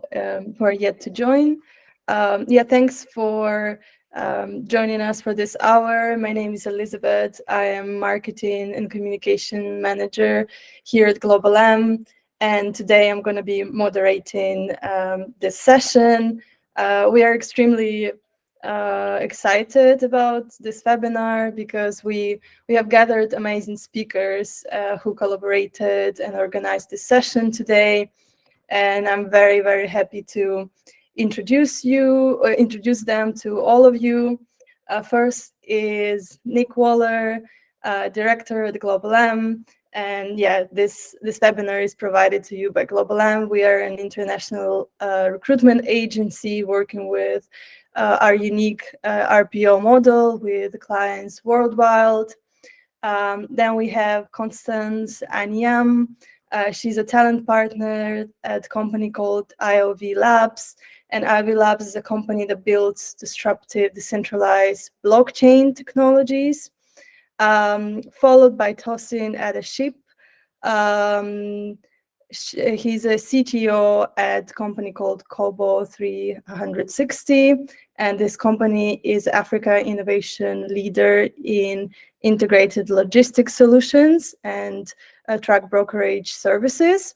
people who are yet to join. Thanks for joining us for this hour. My name is Elizabeth. I am Marketing and Communication Manager here at Global M. And today I'm going to be moderating this session. We are extremely excited about this webinar because we have gathered amazing speakers who collaborated and organized this session today. And I'm very, very happy to introduce them to all of you. First is Nick Waller, Director at Global M. And this webinar is provided to you by Global M. We are an international recruitment agency working with our unique RPO model with clients worldwide. Then we have Constance Anyam. She's a talent partner at a company called IOV Labs. And IOV Labs is a company that builds disruptive, decentralized blockchain technologies. Followed by Tosin Adeship. He's a CTO at a company called Kobo 360. And this company is Africa Innovation Leader in integrated logistics solutions and truck brokerage services.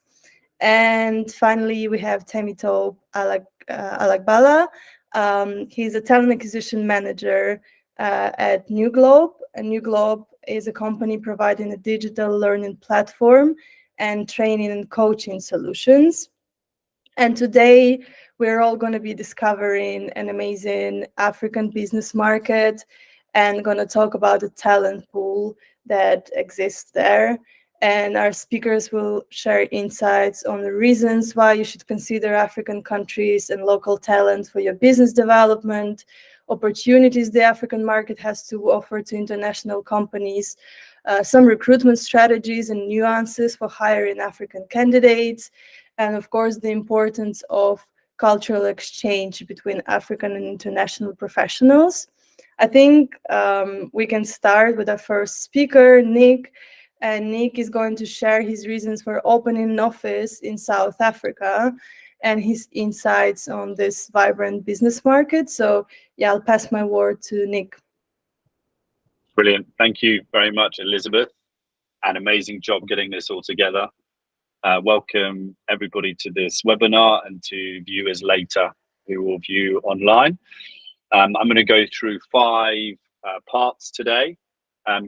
And finally, we have Temitope Alagbala. He's a talent acquisition manager at New Globe. And New Globe is a company providing a digital learning platform and training and coaching solutions. And today, we're all going to be discovering an amazing African business market and going to talk about the talent pool that exists there. And our speakers will share insights on the reasons why you should consider African countries and local talent for your business development, opportunities the African market has to offer to international companies, some recruitment strategies and nuances for hiring African candidates, and of course, the importance of cultural exchange between African and international professionals. I think we can start with our first speaker, Nick. And Nick is going to share his reasons for opening an office in South Africa and his insights on this vibrant business market. So I'll pass my word to Nick. Brilliant. Thank you very much, Elizabeth. An amazing job getting this all together. Welcome everybody to this webinar and to viewers later who will view online. I'm going to go through 5 parts today,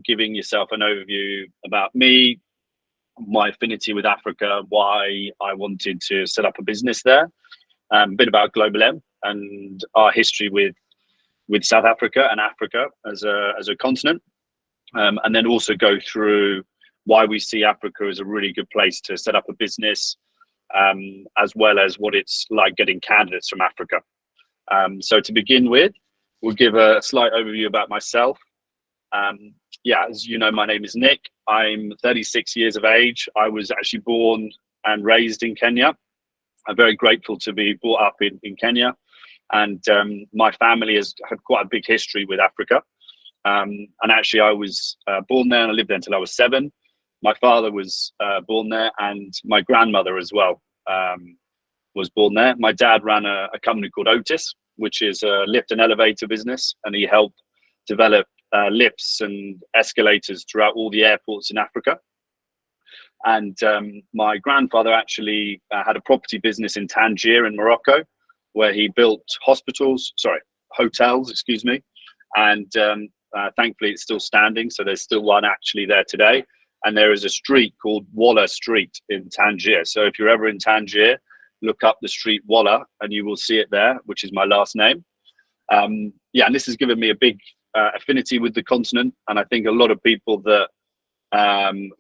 giving yourself an overview about me, my affinity with Africa, why I wanted to set up a business there, a bit about Global M and our history with South Africa and Africa as a continent, and then also go through why we see Africa as a really good place to set up a business, as well as what it's like getting candidates from Africa. So to begin with, we'll give a slight overview about myself. As you know, my name is Nick. I'm 36 years of age. I was actually born and raised in Kenya. I'm very grateful to be brought up in Kenya. And my family has had quite a big history with Africa. And actually, I was born there and I lived there until I was 7. My father was born there, and my grandmother as well was born there. My dad ran a company called Otis, which is a lift and elevator business, and he helped develop lifts and escalators throughout all the airports in Africa. And my grandfather actually had a property business in Tangier in Morocco, where he built hotels, and thankfully it's still standing, so there's still one actually there today. And there is a street called Waller Street in Tangier. So if you're ever in Tangier, look up the street Waller and you will see it there, which is my last name. And this has given me a big affinity with the continent. And I think a lot of people that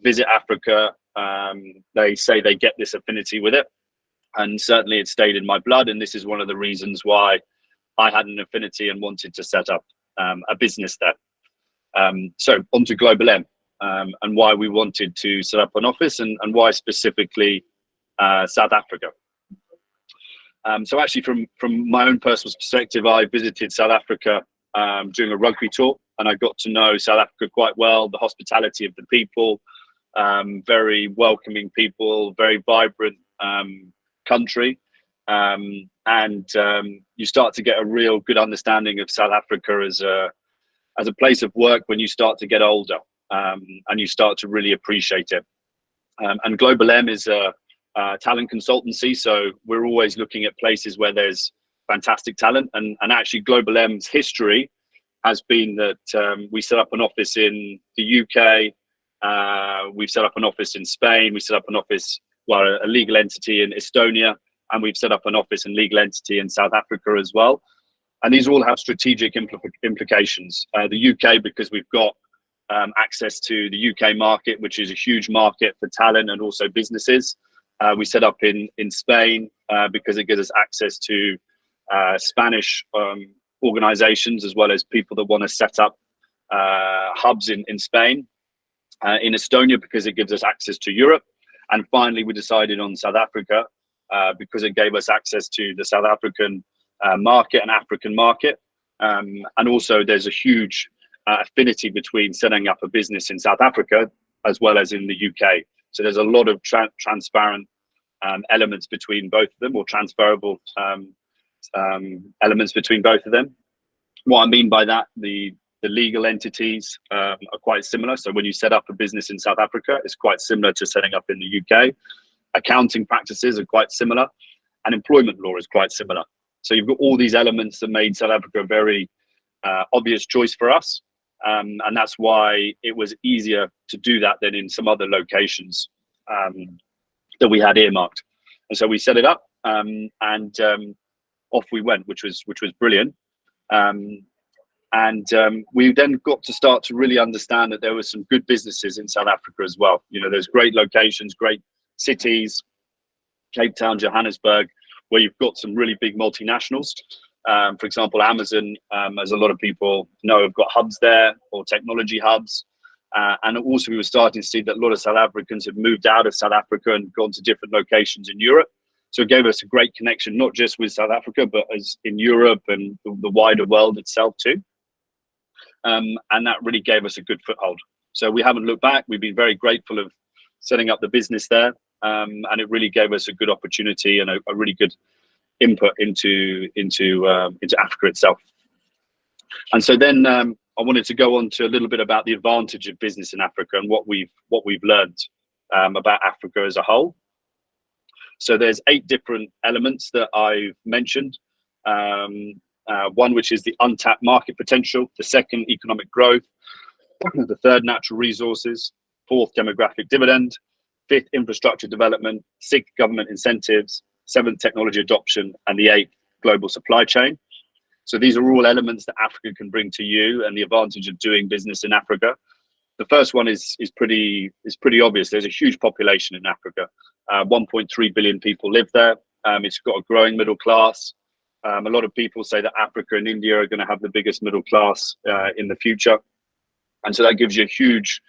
visit Africa, they say they get this affinity with it. And certainly it stayed in my blood. And this is one of the reasons why I had an affinity and wanted to set up a business there. So on to Global M. And why we wanted to set up an office and why specifically South Africa. So actually from my own personal perspective, I visited South Africa during a rugby tour, and I got to know South Africa quite well, the hospitality of the people, very welcoming people, very vibrant country. You start to get a real good understanding of South Africa as a place of work when you start to get older, and you start to really appreciate it. And Global M is a talent consultancy, so we're always looking at places where there's fantastic talent. And actually, Global M's history has been that we set up an office in the UK, we've set up an office in Spain, we set up an office, well, a legal entity in Estonia, and we've set up an office and legal entity in South Africa as well. And these all have strategic implications. The UK, because we've got access to the UK market, which is a huge market for talent and also businesses. We set up in Spain because it gives us access to Spanish organizations, as well as people that want to set up hubs in Spain. In Estonia, because it gives us access to Europe. And finally, we decided on South Africa because it gave us access to the South African market and African market. And also there's a huge affinity between setting up a business in South Africa as well as in the UK. So there's a lot of transparent elements between both of them, or transferable elements between both of them. What I mean by that, the legal entities are quite similar. So when you set up a business in South Africa, it's quite similar to setting up in the UK. Accounting practices are quite similar, and employment law is quite similar. So you've got all these elements that made South Africa a very obvious choice for us. And that's why it was easier to do that than in some other locations that we had earmarked. And so we set it up, and off we went, which was brilliant. We then got to start to really understand that there were some good businesses in South Africa as well. You know, there's great locations, great cities, Cape Town, Johannesburg, where you've got some really big multinationals. For example, Amazon, as a lot of people know, have got hubs there, or technology hubs. And also we were starting to see that a lot of South Africans have moved out of South Africa and gone to different locations in Europe. So it gave us a great connection, not just with South Africa, but as in Europe and the wider world itself too. And that really gave us a good foothold. So we haven't looked back. We've been very grateful of setting up the business there. And it really gave us a good opportunity and a really good input into Africa itself. And so then I wanted to go on to a little bit about the advantage of business in Africa and what we've learned about Africa as a whole. So there's 8 different elements that I've mentioned. One, which is the untapped market potential. The second, economic growth. The third, natural resources. Fourth, demographic dividend. Fifth, infrastructure development. Sixth, government incentives. Seventh, technology adoption. And the 8th, global supply chain. So these are all elements that Africa can bring to you, and the advantage of doing business in Africa. The first one is pretty obvious. There's a huge population in Africa. 1.3 billion people live there. It's got a growing middle class. A lot of people say that Africa and India are going to have the biggest middle class in the future. And so that gives you a huge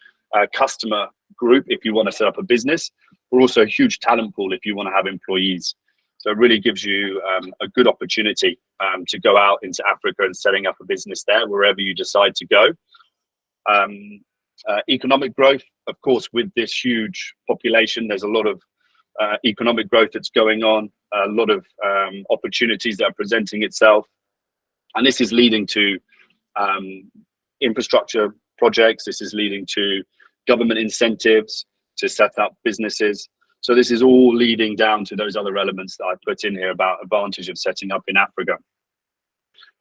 customer group if you want to set up a business, but also a huge talent pool if you want to have employees. So it really gives you a good opportunity to go out into Africa and setting up a business there, wherever you decide to go. Economic growth, of course, with this huge population, there's a lot of economic growth that's going on, a lot of opportunities that are presenting itself. And this is leading to infrastructure projects. This is leading to government incentives to set up businesses. So this is all leading down to those other elements that I put in here about advantage of setting up in Africa.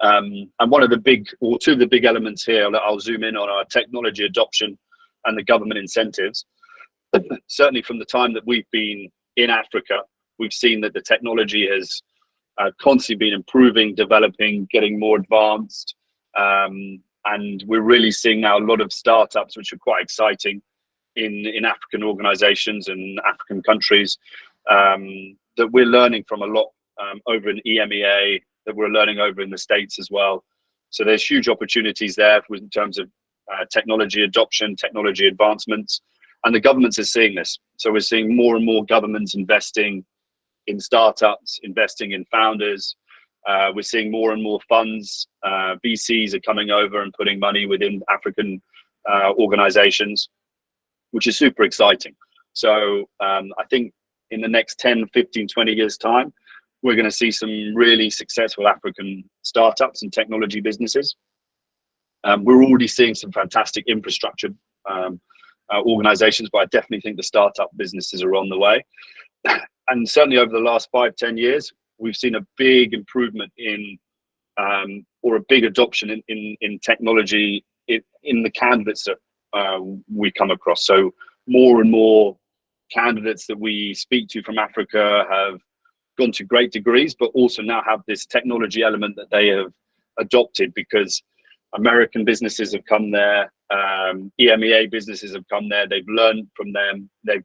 And one of the big, or two of the big elements here that I'll zoom in on are technology adoption and the government incentives. Certainly from the time that we've been in Africa, we've seen that the technology has constantly been improving, developing, getting more advanced. And we're really seeing now a lot of startups, which are quite exciting in African organizations and African countries, that we're learning from a lot over in EMEA, that we're learning over in the States as well. So there's huge opportunities there in terms of technology adoption, technology advancements, and the governments are seeing this. So we're seeing more and more governments investing in startups, investing in founders. We're seeing more and more funds. VCs are coming over and putting money within African organizations, which is super exciting. So I think in the next 10, 15, 20 years time, we're going to see some really successful African startups and technology businesses. We're already seeing some fantastic infrastructure organizations, but I definitely think the startup businesses are on the way. And certainly over the last 5-10 years, we've seen a big improvement in or a big adoption in technology in the candidates that we come across. So more and more candidates that we speak to from Africa have gone to great degrees, but also now have this technology element that they have adopted because American businesses have come there, EMEA businesses have come there, they've learned from them, they've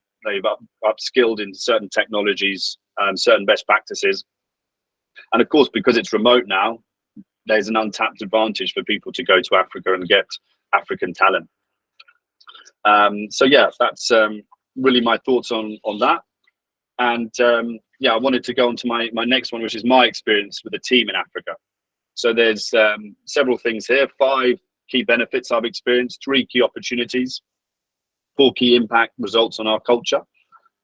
upskilled in certain technologies, certain best practices. And of course, because it's remote now, there's an untapped advantage for people to go to Africa and get African talent. So yeah, that's really my thoughts on that. And yeah, I wanted to go on to my next one, which is my experience with the team in Africa. So there's several things here, 5 key benefits I've experienced, 3 key opportunities, 4 key impact results on our culture.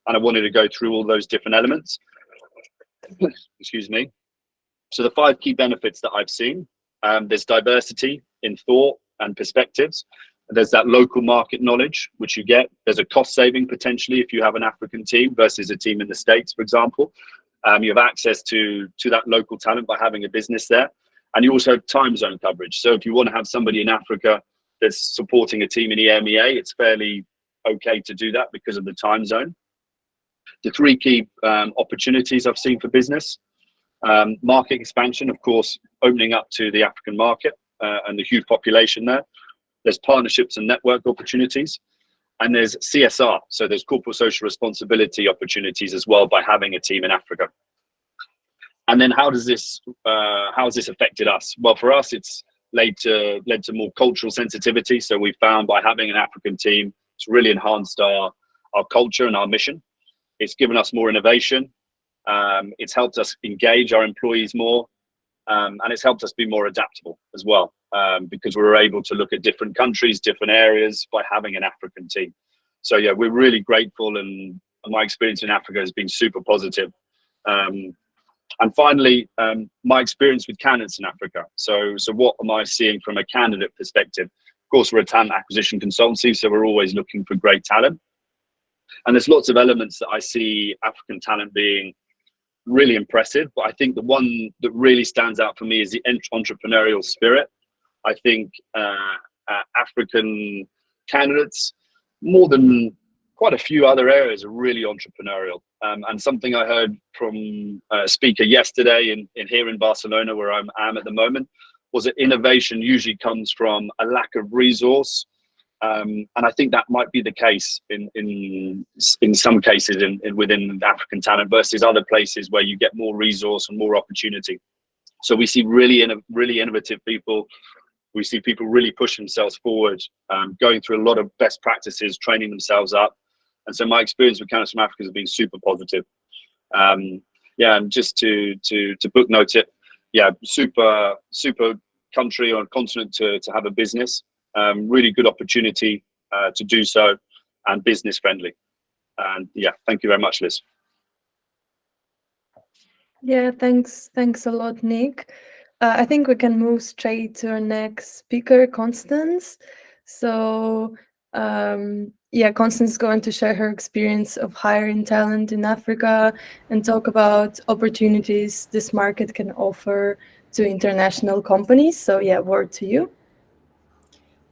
And I wanted to go through all those different elements. Excuse me. So the 5 key benefits that I've seen, there's diversity in thought and perspectives. There's that local market knowledge, which you get. There's a cost saving potentially if you have an African team versus a team in the States, for example. You have access to that local talent by having a business there. And you also have time zone coverage. So if you want to have somebody in Africa that's supporting a team in EMEA, it's fairly okay to do that because of the time zone. The 3 key opportunities I've seen for business, market expansion, of course, opening up to the African market and the huge population there. There's partnerships and network opportunities, and there's CSR. So there's corporate social responsibility opportunities as well by having a team in Africa. And then how has this affected us? Well, for us, it's led to more cultural sensitivity. So we found by having an African team, it's really enhanced our culture and our mission. It's given us more innovation. It's helped us engage our employees more. And it's helped us be more adaptable as well, because we were able to look at different countries, different areas by having an African team. So yeah, we're really grateful, and my experience in Africa has been super positive. And finally, my experience with candidates in Africa. So what am I seeing from a candidate perspective? Of course, we're a talent acquisition consultancy, so we're always looking for great talent. And there's lots of elements that I see African talent being really impressive, but I think the one that really stands out for me is the entrepreneurial spirit. I think African candidates, more than quite a few other areas, are really entrepreneurial. And something I heard from a speaker yesterday in here in Barcelona, where I am at the moment, was that innovation usually comes from a lack of resource. And I think that might be the case in some cases within African talent versus other places where you get more resource and more opportunity. So we see really innovative people. We see people really push themselves forward, going through a lot of best practices, training themselves up. And so my experience with Candidates from Africa has been super positive. Yeah, and just to booknote it, yeah, super country or continent to have a business. Really good opportunity to do so, and business friendly. And yeah, thank you very much, Liz. Yeah, thanks a lot, Nick. I think we can move straight to our next speaker, Constance. So yeah, Constance is going to share her experience of hiring talent in Africa and talk about opportunities this market can offer to international companies. So yeah, word to you.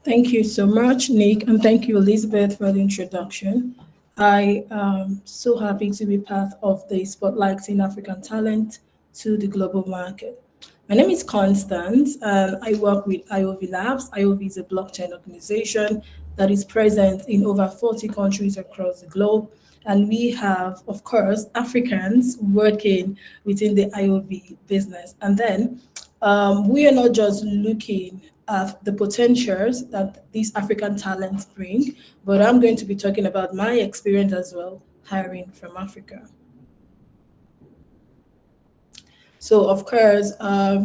Thank you so much, Nick, and thank you, Elizabeth, for the introduction. I am so happy to be part of the Spotlighting African Talent to the Global Market. My name is Constance, and I work with IOV Labs. IOV is a blockchain organization that is present in over 40 countries across the globe. And we have, of course, Africans working within the IOV business. And then we are not just looking at the potentials that these African talents bring, but I'm going to be talking about my experience as well, hiring from Africa. So of course,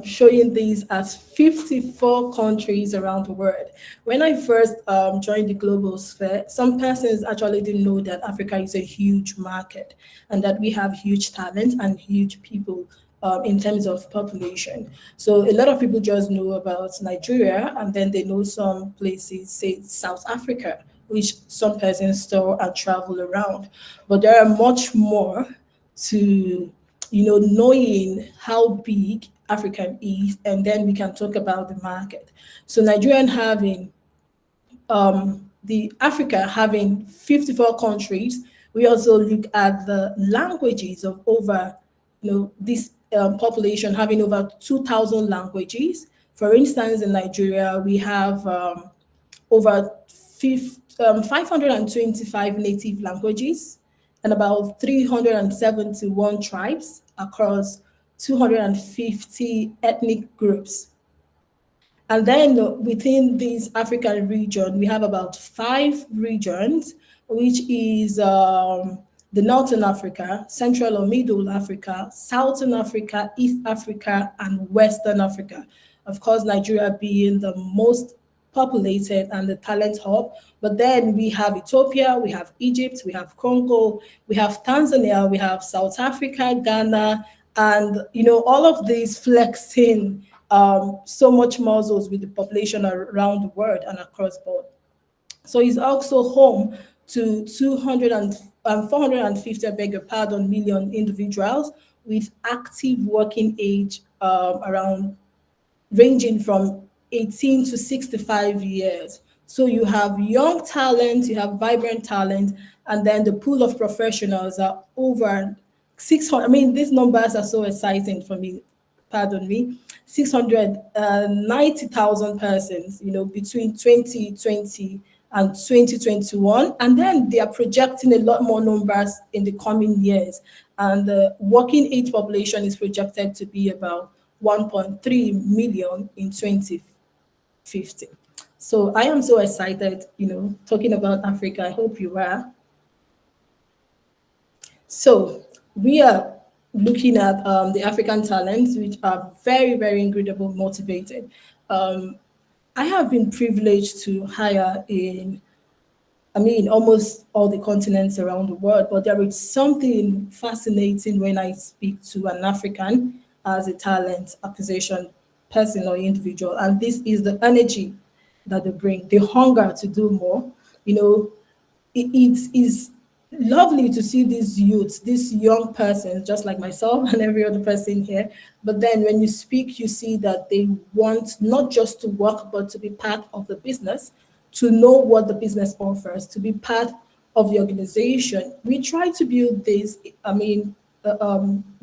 showing these as 54 countries around the world. When I first joined the global sphere, some persons actually didn't know that Africa is a huge market and that we have huge talent and huge people in terms of population. So a lot of people just know about Nigeria, and then they know some places, say South Africa, which some persons store and travel around. But there are much more to, knowing how big Africa is, and then we can talk about the market. So Nigerian having the Africa having 54 countries, we also look at the languages of over, this population having over 2,000 languages. For instance, in Nigeria, we have over 525 native languages and about 371 tribes across 250 ethnic groups. And then within this African region, we have about 5 regions, which is the Northern Africa, Central or Middle Africa, Southern Africa, East Africa, and Western Africa. Of course, Nigeria being the most populated and the talent hub. But then we have Ethiopia, we have Egypt, we have Congo, we have Tanzania, we have South Africa, Ghana, and all of these flexing so much muscles with the population around the world and across board. So it's also home to 450, I beg your pardon, million individuals with active working age around ranging from 18 to 65 years. So you have young talent, you have vibrant talent, and then the pool of professionals are over 600. I mean, these numbers are so exciting for me. Pardon me, 690,000 persons, between 2020 and 2021. And then they are projecting a lot more numbers in the coming years. And the working age population is projected to be about 1.3 million in 2050. So I am so excited, talking about Africa. I hope you are. So we are looking at the African talents, which are very, very incredible, motivated. I have been privileged to hire in, almost all the continents around the world, but there is something fascinating when I speak to an African as a talent acquisition person or individual, and this is the energy that they bring, the hunger to do more. It is lovely to see these youths, these young persons, just like myself and every other person here. But then when you speak, you see that they want not just to work, but to be part of the business, to know what the business offers, to be part of the organization. We try to build this,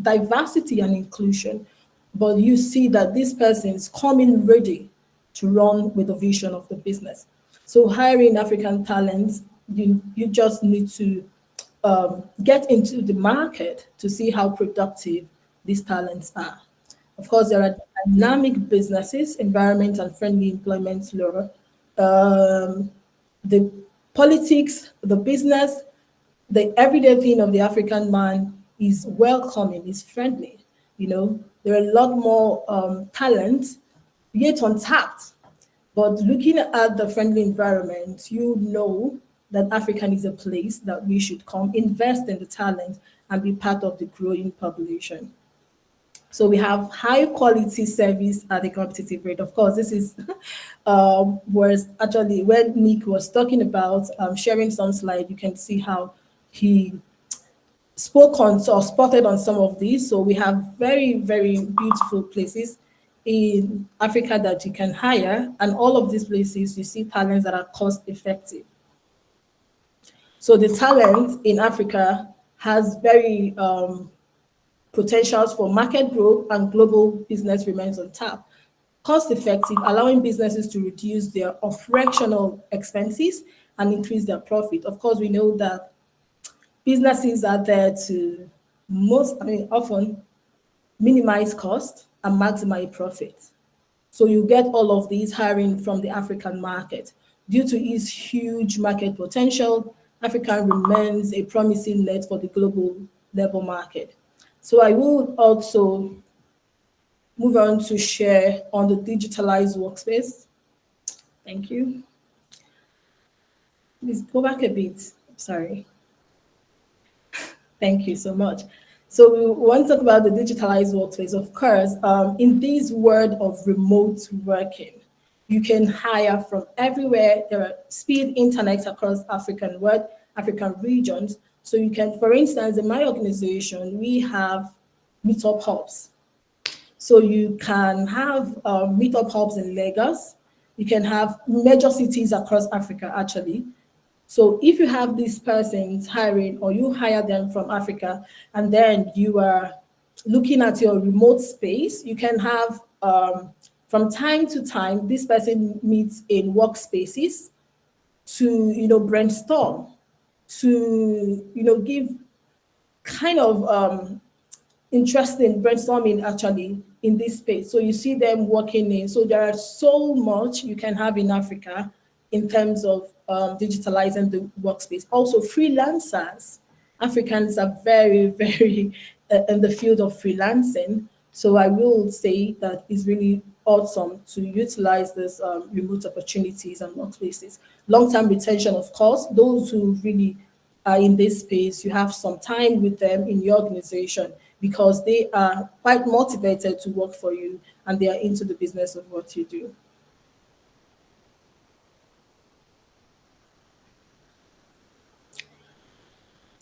diversity and inclusion, but you see that these persons come in ready to run with the vision of the business. So hiring African talents, you just need to get into the market to see how productive these talents are. Of course, there are dynamic businesses, environment and friendly employment law, the politics, the business, the everyday thing of the African man is welcoming, is friendly. There are a lot more talent yet untapped. But looking at the friendly environment, that Africa is a place that we should come, invest in the talent, and be part of the growing population. So we have high quality service at a competitive rate. Of course, this is was actually when Nick was talking about sharing some slide, you can see how he spoke on or spotted on some of these. So we have very, very beautiful places in Africa that you can hire, and all of these places you see talents that are cost effective. So the talent in Africa has very potentials for market growth, and global business remains on tap. Cost effective, allowing businesses to reduce their operational expenses and increase their profit. Of course, we know that businesses are there to often minimize cost and maximize profit. So you get all of these hiring from the African market. Due to its huge market potential, Africa remains a promising net for the global labor market. So I will also move on to share on the digitalized workspace. Thank you. Please go back a bit. Sorry. Thank you so much. So we want to talk about the digitalized workplace. Of course, in this world of remote working, you can hire from everywhere. There are speed internet across African regions. So you can, for instance, in my organization, we have meetup hubs. So you can have meetup hubs in Lagos. You can have major cities across Africa, actually. So if you have these persons hiring or you hire them from Africa and then you are looking at your remote space, you can have from time to time, this person meets in workspaces to, brainstorm, to, give kind of interesting brainstorming actually in this space. So you see them working in. So there are so much you can have in Africa in terms of digitalizing the workspace. Also, freelancers. Africans are very, very in the field of freelancing. So I will say that it's really awesome to utilize this remote opportunities and workplaces. Long-term retention, of course, those who really are in this space, you have some time with them in your organization because they are quite motivated to work for you and they are into the business of what you do.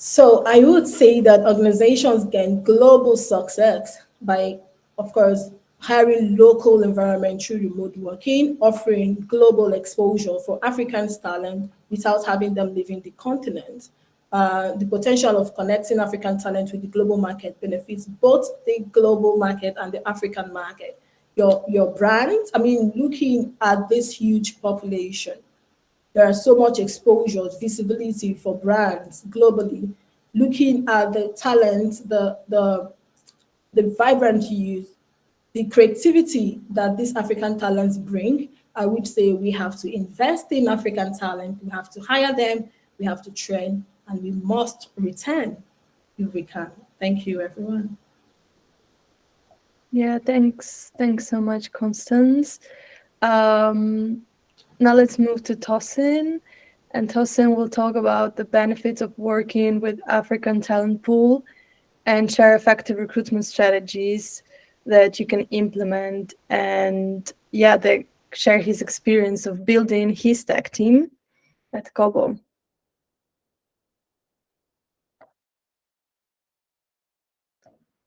So I would say that organizations gain global success by, of course, hiring local environment through remote working, offering global exposure for African talent without having them leaving the continent. The potential of connecting African talent with the global market benefits both the global market and the African market. Your brand, I mean, looking at this huge population, there are so much exposure, visibility for brands globally. Looking at the talent, the vibrant youth, the creativity that these African talents bring, I would say we have to invest in African talent. We have to hire them, we have to train, and we must return if we can. Thank you, everyone. Yeah, thanks. Thanks so much, Constance. Now let's move to Tosin. And Tosin will talk about the benefits of working with African talent pool and share effective recruitment strategies that you can implement. And yeah, share his experience of building his tech team at Kobo.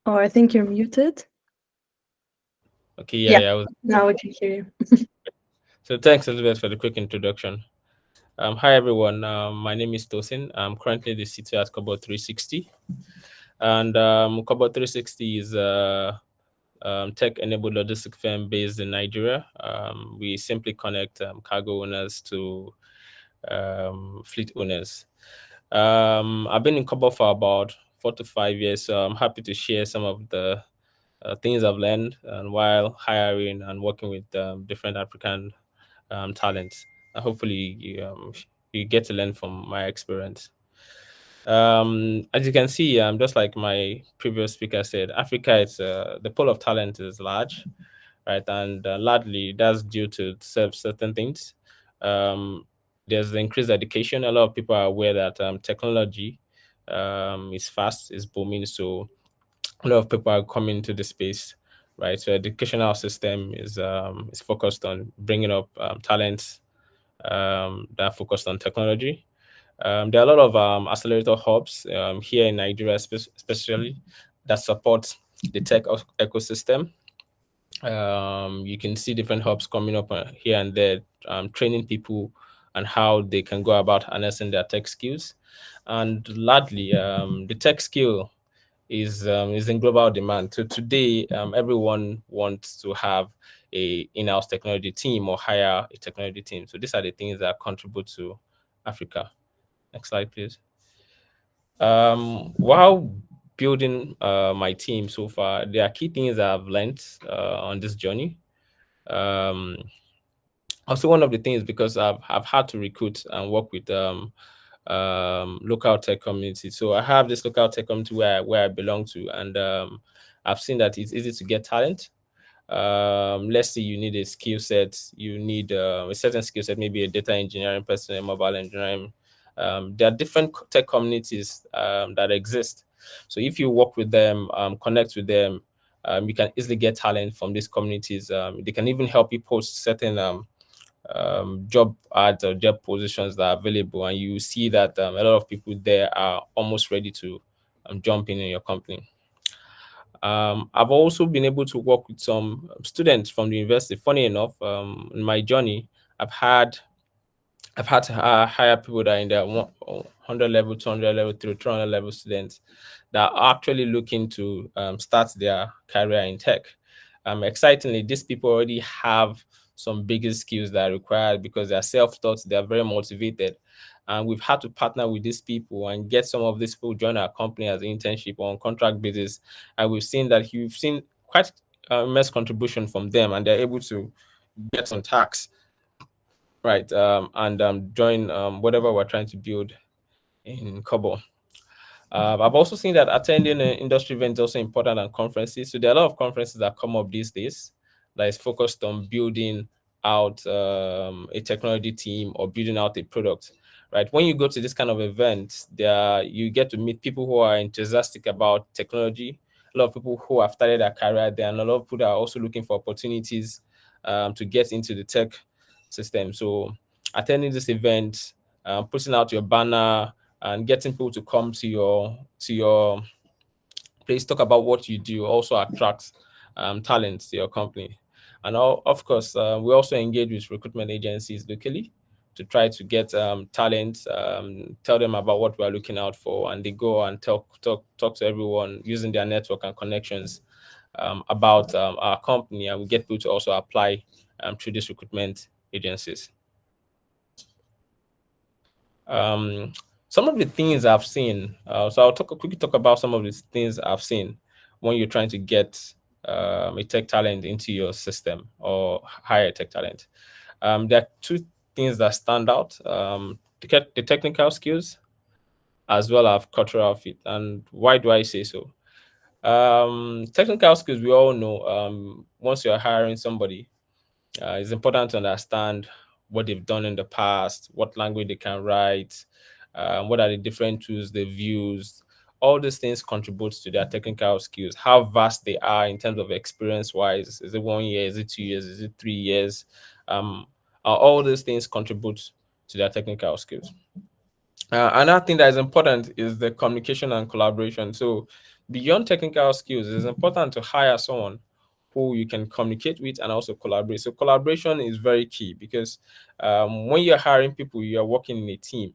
Oh, I think you're muted. Okay, yeah. Now we can hear you. So thanks, Elizabeth, for the quick introduction. Hi, everyone. My name is Tosin. I'm currently the CTO at Kobo 360. And Kobo 360 is a tech-enabled logistic firm based in Nigeria. We simply connect cargo owners to fleet owners. I've been in Kobo for about 4 to 5 years, so I'm happy to share some of the things I've learned and while hiring and working with different African talents. Hopefully, you get to learn from my experience. As you can see, just like my previous speaker said, Africa is the pool of talent is large, right? And largely that's due to certain things. There's the increased education. A lot of people are aware that technology is fast, is booming. So a lot of people are coming to the space, right? So educational system is focused on bringing up talents that are focused on technology. There are a lot of accelerator hubs here in Nigeria, especially that support the tech ecosystem. You can see different hubs coming up here and there, training people and how they can go about harnessing their tech skills. And largely, the tech skill is in global demand. So today, everyone wants to have a in-house technology team or hire a technology team. So these are the things that contribute to Africa. Next slide, please. While building my team so far, there are key things that I've learned on this journey. Also, one of the things, because I've had to recruit and work with local tech community. So I have this local tech community where I belong to, and I've seen that it's easy to get talent. Let's say you need a skill set, you need a certain skill set, maybe a data engineering person, a mobile engineering. There are different tech communities that exist. So if you work with them, connect with them, you can easily get talent from these communities. They can even help you post certain job ads or job positions that are available, and you see that a lot of people there are almost ready to jump in your company. I've also been able to work with some students from the university. Funny enough, in my journey, I've had to hire people that are in their 100 level, 200 level, 300 level students that are actually looking to start their career in tech. Excitingly, these people already have some bigger skills that are required because they're self-taught, they're very motivated. And we've had to partner with these people and get some of these people join our company as an internship or on contract basis. And we've seen quite immense contribution from them, and they're able to get some tax, right, and join whatever we're trying to build in Kobo. I've also seen that attending an industry event is also important than conferences. So there are a lot of conferences that come up these days that is focused on building out a technology team or building out a product, right? When you go to this kind of event, you get to meet people who are enthusiastic about technology, a lot of people who have started their career there, and a lot of people that are also looking for opportunities to get into the tech system. So attending this event, putting out your banner, and getting people to come to your place, talk about what you do, also attracts talents to your company. And of course, we also engage with recruitment agencies locally to try to get talent, tell them about what we are looking out for, and they go and talk to everyone using their network and connections about our company, and we get people to also apply through these recruitment agencies. Some of the things I've seen, so I'll quickly talk about some of these things I've seen when you're trying to get a tech talent into your system or hire tech talent. There are two things that stand out: the technical skills as well as cultural fit. And why do I say so? Technical skills, we all know. Once you're hiring somebody, it's important to understand what they've done in the past, what language they can write, what are the different tools they've used. All these things contribute to their technical skills, how vast they are in terms of experience-wise. Is it 1 year? Is it 2 years? Is it 3 years? All these things contribute to their technical skills. Another thing that is important is the communication and collaboration. So beyond technical skills, it's important to hire someone who you can communicate with and also collaborate. So collaboration is very key because when you're hiring people, you're working in a team,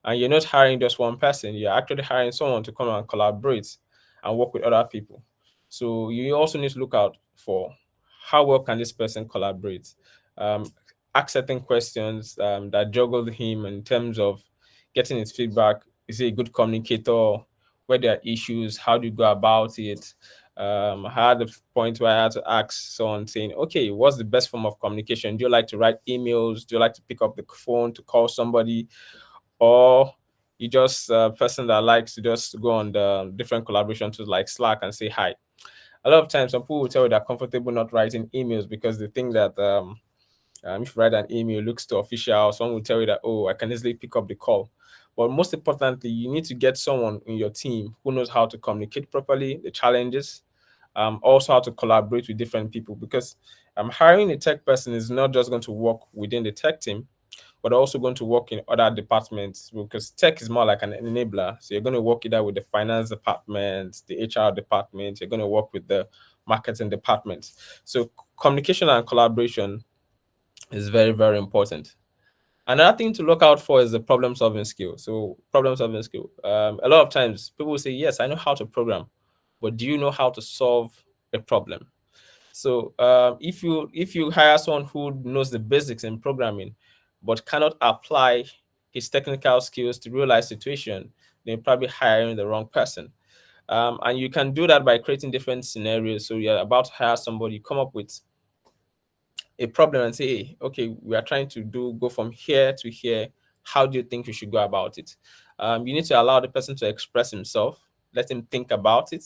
and you're not hiring just one person. You're actually hiring someone to come and collaborate and work with other people. So you also need to look out for how well can this person collaborate. Ask certain questions that juggle him in terms of getting his feedback. Is he a good communicator? Where there are issues, how do you go about it? I had a point where I had to ask someone saying, okay, what's the best form of communication? Do you like to write emails? Do you like to pick up the phone to call somebody? Or you just a person that likes to just go on the different collaboration tools like Slack and say hi? A lot of times, some people will tell you they're comfortable not writing emails because they think that if you write an email, it looks too official. Someone will tell you that, oh, I can easily pick up the call. But most importantly, you need to get someone in your team who knows how to communicate properly, the challenges, also how to collaborate with different people, because hiring a tech person is not just going to work within the tech team, but also going to work in other departments, because tech is more like an enabler. So you're going to work either with the finance department, the HR department, you're going to work with the marketing department. So communication and collaboration is very, very important. Another thing to look out for is the problem solving skill. So problem solving skill. A lot of times people will say, yes, I know how to program, but do you know how to solve a problem? So if you hire someone who knows the basics in programming, but cannot apply his technical skills to real life situation, then you're probably hiring the wrong person. And you can do that by creating different scenarios. So you're about to hire somebody, come up with a problem and say, hey, okay, we are trying to go from here to here. How do you think we should go about it? You need to allow the person to express himself, let him think about it.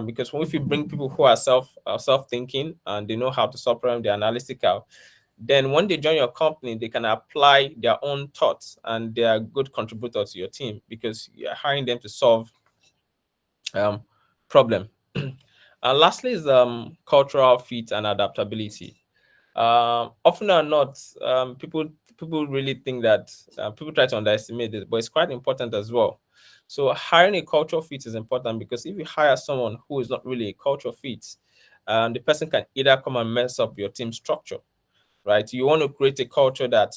Because if you bring people who are self-thinking and they know how to solve problems, they're analytical, then when they join your company, they can apply their own thoughts and they are good contributors to your team because you're hiring them to solve problem. And lastly is cultural fit and adaptability. Often or not, people really think that people try to underestimate this, but it's quite important as well. So hiring a cultural fit is important, because if you hire someone who is not really a cultural fit, the person can either come and mess up your team structure, right? You want to create a culture that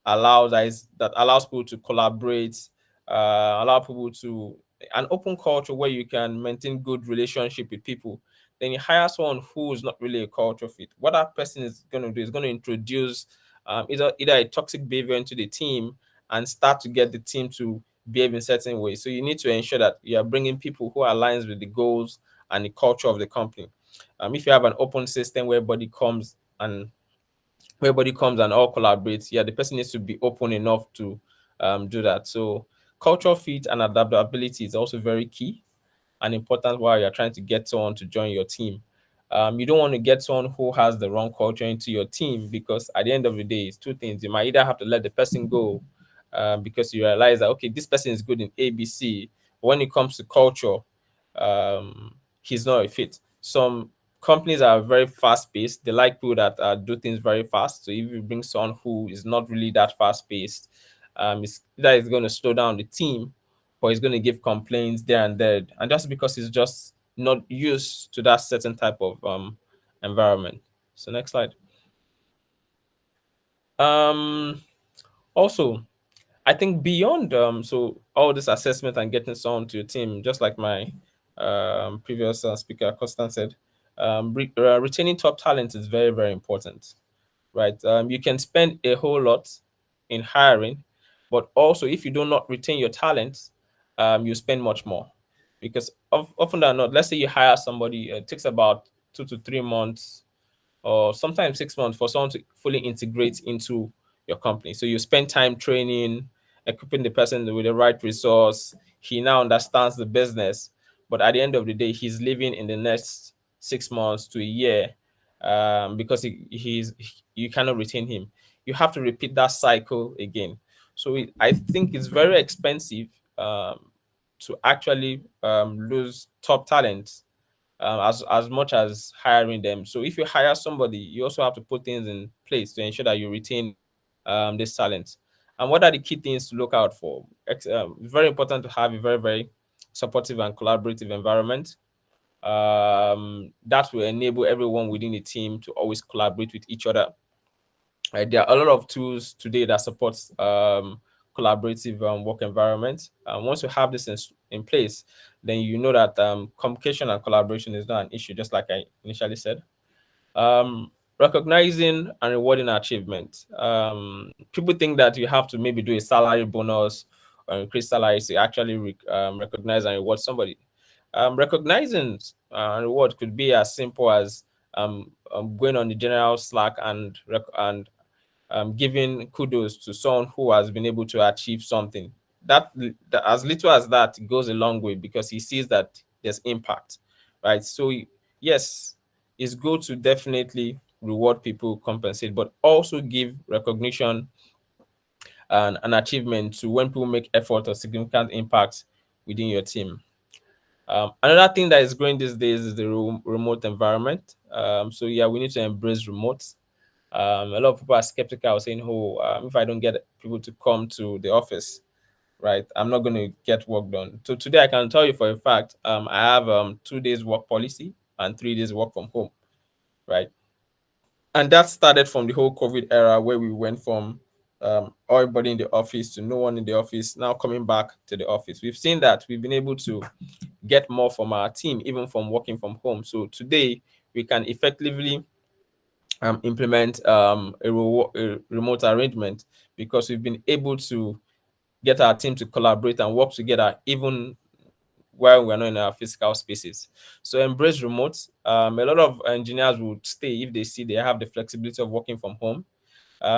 allows people to collaborate, allow people to an open culture where you can maintain good relationship with people. Then you hire someone who is not really a culture fit. What that person is going to do is going to introduce either a toxic behavior into the team and start to get the team to behave in certain ways. So you need to ensure that you are bringing people who aligns with the goals and the culture of the company. If you have an open system where everybody comes and all collaborates, yeah, the person needs to be open enough to do that. So cultural fit and adaptability is also very key and important while you're trying to get someone to join your team. You don't want to get someone who has the wrong culture into your team, because at the end of the day, it's two things. You might either have to let the person go because you realize that, okay, this person is good in ABC. When it comes to culture, he's not a fit. Some companies are very fast paced. They like people that do things very fast. So if you bring someone who is not really that fast paced, it's going to slow down the team, or he's going to give complaints there and there. And that's because he's just not used to that certain type of environment. So next slide. Also, I think beyond so all this assessment and getting someone to your team, just like my previous speaker Constant said, retaining top talent is very, very important, right? You can spend a whole lot in hiring, but also if you do not retain your talent, you spend much more, because often than not, let's say you hire somebody, it takes about 2 to 3 months or sometimes 6 months for someone to fully integrate into your company. So you spend time training, equipping the person with the right resource. He now understands the business, but at the end of the day, he's leaving in the next 6 months to a year because you cannot retain him. You have to repeat that cycle again. So I think it's very expensive to actually lose top talent as much as hiring them. So if you hire somebody, you also have to put things in place to ensure that you retain this talent. And what are the key things to look out for? It's very important to have a very, very supportive and collaborative environment that will enable everyone within the team to always collaborate with each other. Right? There are a lot of tools today that supports collaborative work environment. Once you have this in place, then you know that communication and collaboration is not an issue, just like I initially said. Recognizing and rewarding achievement. People think that you have to maybe do a salary bonus or increase salaries to actually recognize and reward somebody. Recognizing and reward could be as simple as going on the general Slack and giving kudos to someone who has been able to achieve something. That as little as that goes a long way, because he sees that there's impact, right? So yes, it's good to definitely reward people, compensate, but also give recognition and an achievement to when people make effort or significant impact within your team. Another thing that is growing these days is the remote environment. So yeah, we need to embrace remote. A lot of people are skeptical, saying, "Oh, if I don't get people to come to the office, right, I'm not going to get work done." So today, I can tell you for a fact, I have 2 days work policy and 3 days work from home, right? And that started from the whole COVID era, where we went from everybody in the office to no one in the office. Now coming back to the office, we've seen that we've been able to get more from our team, even from working from home. So today, we can effectively implement a remote arrangement, because we've been able to get our team to collaborate and work together even while we're not in our physical spaces. So embrace remote. A lot of engineers would stay if they see they have the flexibility of working from home.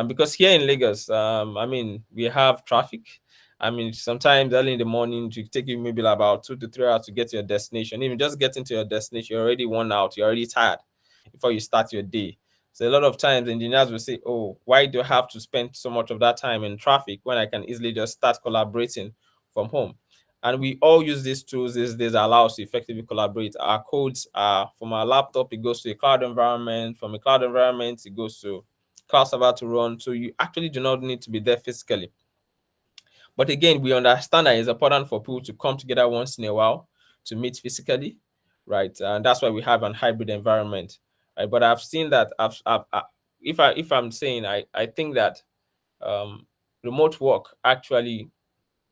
Because here in Lagos, I mean, we have traffic. I mean, sometimes early in the morning, it take you maybe about 2 to 3 hours to get to your destination. Even just getting to your destination, you're already worn out, you're already tired before you start your day. So a lot of times engineers will say, "Oh, why do I have to spend so much of that time in traffic when I can easily just start collaborating from home?" And we all use these tools these days that allow us to effectively collaborate. Our codes are from our laptop, it goes to a cloud environment. From a cloud environment, it goes to cloud server to run. So you actually do not need to be there physically. But again, we understand that it's important for people to come together once in a while to meet physically, right? And that's why we have an hybrid environment, right? But I've seen that if I'm saying, I think that remote work actually,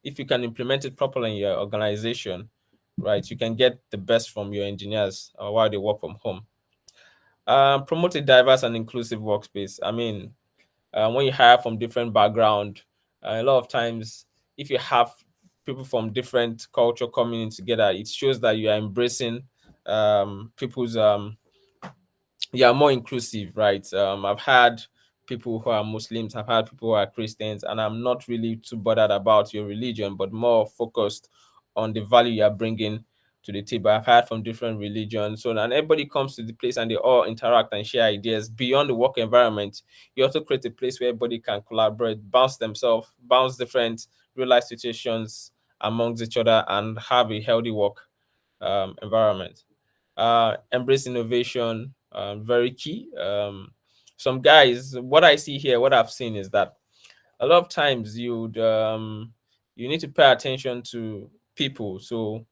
if you can implement it properly in your organization, right, you can get the best from your engineers while they work from home. Promote a diverse and inclusive workspace. I mean, when you hire from different background, a lot of times, if you have people from different culture coming in together, it shows that you are embracing people's you are more inclusive, right? I've had people who are Muslims, I've had people who are Christians, and I'm not really too bothered about your religion, but more focused on the value you are bringing to the table. I've had from different religions, so then everybody comes to the place and they all interact and share ideas beyond the work environment. You also create a place where everybody can collaborate, bounce themselves, bounce different real life situations amongst each other, and have a healthy work environment. Embrace innovation, very key. Some guys, what I see here, what I've seen is that a lot of times you need to pay attention to people. So